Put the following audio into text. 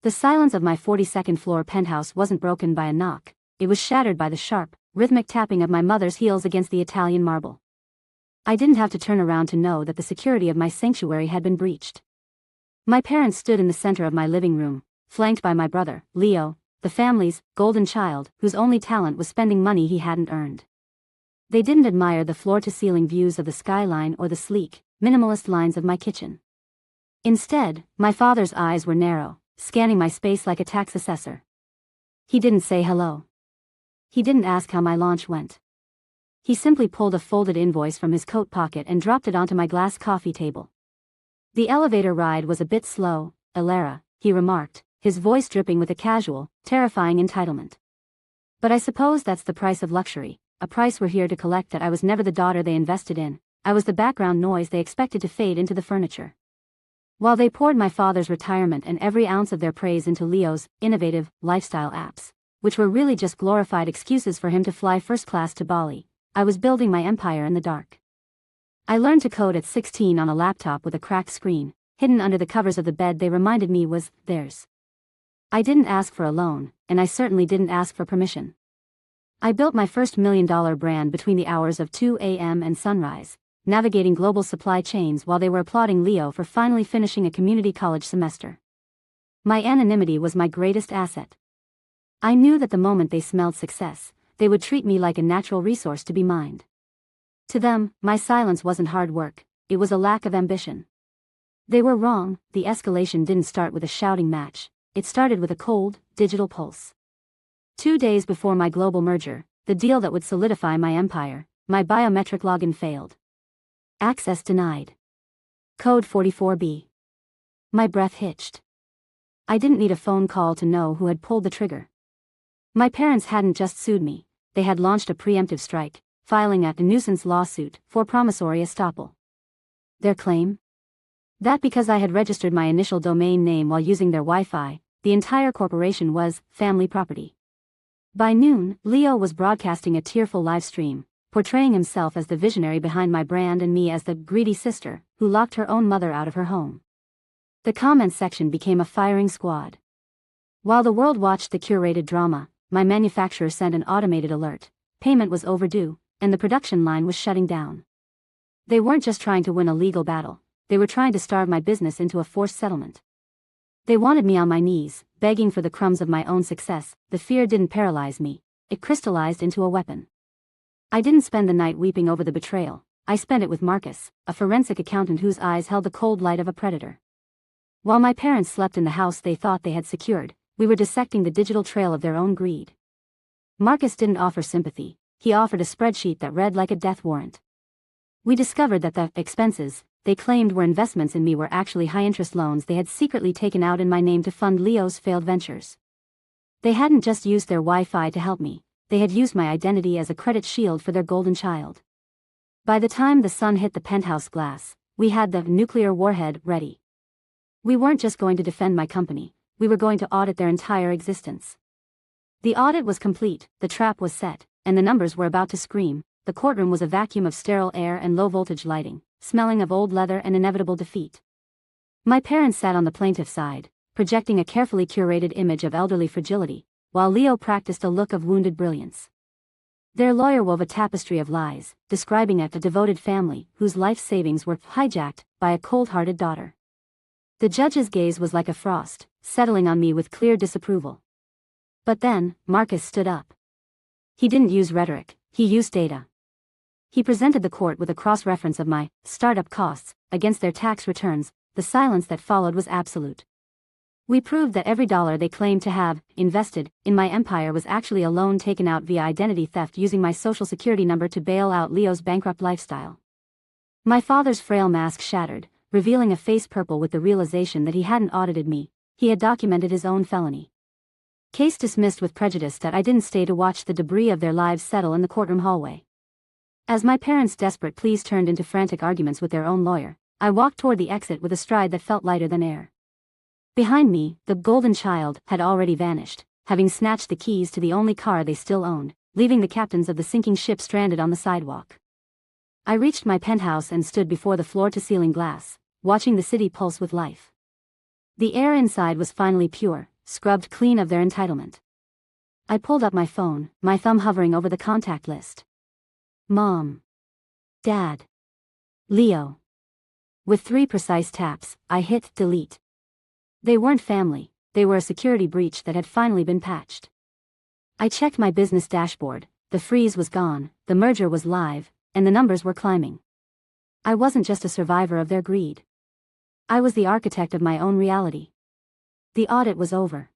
The silence of my 42nd floor penthouse wasn't broken by a knock, it was shattered by the sharp, rhythmic tapping of my mother's heels against the Italian marble. I didn't have to turn around to know that the security of my sanctuary had been breached. My parents stood in the center of my living room, flanked by my brother, Leo, the family's golden child, whose only talent was spending money he hadn't earned. They didn't admire the floor-to-ceiling views of the skyline or the sleek, minimalist lines of my kitchen. Instead, my father's eyes were narrow, scanning my space like a tax assessor. He didn't say hello. He didn't ask how my launch went. He simply pulled a folded invoice from his coat pocket and dropped it onto my glass coffee table. "The elevator ride was a bit slow, Elara," he remarked, his voice dripping with a casual, terrifying entitlement. "But I suppose that's the price of luxury, a price we're here to collect. That I was never the daughter they invested in, I was the background noise they expected to fade into the furniture." While they poured my father's retirement and every ounce of their praise into Leo's innovative lifestyle apps, which were really just glorified excuses for him to fly first class to Bali, I was building my empire in the dark. I learned to code at 16 on a laptop with a cracked screen, hidden under the covers of the bed they reminded me was theirs. I didn't ask for a loan, and I certainly didn't ask for permission. I built my first $1 million brand between the hours of 2 a.m. and sunrise, navigating global supply chains while they were applauding Leo for finally finishing a community college semester. My anonymity was my greatest asset. I knew that the moment they smelled success, they would treat me like a natural resource to be mined. To them, my silence wasn't hard work, it was a lack of ambition. They were wrong. The escalation didn't start with a shouting match, it started with a cold, digital pulse. 2 days before my global merger, the deal that would solidify my empire, my biometric login failed. Access denied. Code 44B. My breath hitched. I didn't need a phone call to know who had pulled the trigger. My parents hadn't just sued me, they had launched a preemptive strike, filing a nuisance lawsuit for promissory estoppel. Their claim? That because I had registered my initial domain name while using their Wi-Fi, the entire corporation was family property. By noon, Leo was broadcasting a tearful live stream, portraying himself as the visionary behind my brand and me as the greedy sister who locked her own mother out of her home. The comments section became a firing squad. While the world watched the curated drama, my manufacturer sent an automated alert: payment was overdue, and the production line was shutting down. They weren't just trying to win a legal battle, they were trying to starve my business into a forced settlement. They wanted me on my knees, begging for the crumbs of my own success. The fear didn't paralyze me, it crystallized into a weapon. I didn't spend the night weeping over the betrayal, I spent it with Marcus, a forensic accountant whose eyes held the cold light of a predator. While my parents slept in the house they thought they had secured, we were dissecting the digital trail of their own greed. Marcus didn't offer sympathy, he offered a spreadsheet that read like a death warrant. We discovered that the expenses they claimed were investments in me were actually high-interest loans they had secretly taken out in my name to fund Leo's failed ventures. They hadn't just used their Wi-Fi to help me, they had used my identity as a credit shield for their golden child. By the time the sun hit the penthouse glass, we had the nuclear warhead ready. We weren't just going to defend my company, we were going to audit their entire existence. The audit was complete, the trap was set, and the numbers were about to scream. The courtroom was a vacuum of sterile air and low-voltage lighting, smelling of old leather and inevitable defeat. My parents sat on the plaintiff's side, projecting a carefully curated image of elderly fragility, while Leo practiced a look of wounded brilliance. Their lawyer wove a tapestry of lies, describing a devoted family whose life savings were hijacked by a cold-hearted daughter. The judge's gaze was like a frost, settling on me with clear disapproval. But then, Marcus stood up. He didn't use rhetoric, he used data. He presented the court with a cross-reference of my startup costs against their tax returns. The silence that followed was absolute. We proved that every dollar they claimed to have invested in my empire was actually a loan taken out via identity theft using my social security number to bail out Leo's bankrupt lifestyle. My father's frail mask shattered, revealing a face purple with the realization that he hadn't audited me, he had documented his own felony. Case dismissed with prejudice. That I didn't stay to watch the debris of their lives settle in the courtroom hallway. As my parents' desperate pleas turned into frantic arguments with their own lawyer, I walked toward the exit with a stride that felt lighter than air. Behind me, the golden child had already vanished, having snatched the keys to the only car they still owned, leaving the captains of the sinking ship stranded on the sidewalk. I reached my penthouse and stood before the floor-to-ceiling glass, watching the city pulse with life. The air inside was finally pure, scrubbed clean of their entitlement. I pulled up my phone, my thumb hovering over the contact list. Mom. Dad. Leo. With 3 precise taps, I hit delete. They weren't family, they were a security breach that had finally been patched. I checked my business dashboard, the freeze was gone, the merger was live, and the numbers were climbing. I wasn't just a survivor of their greed. I was the architect of my own reality. The audit was over.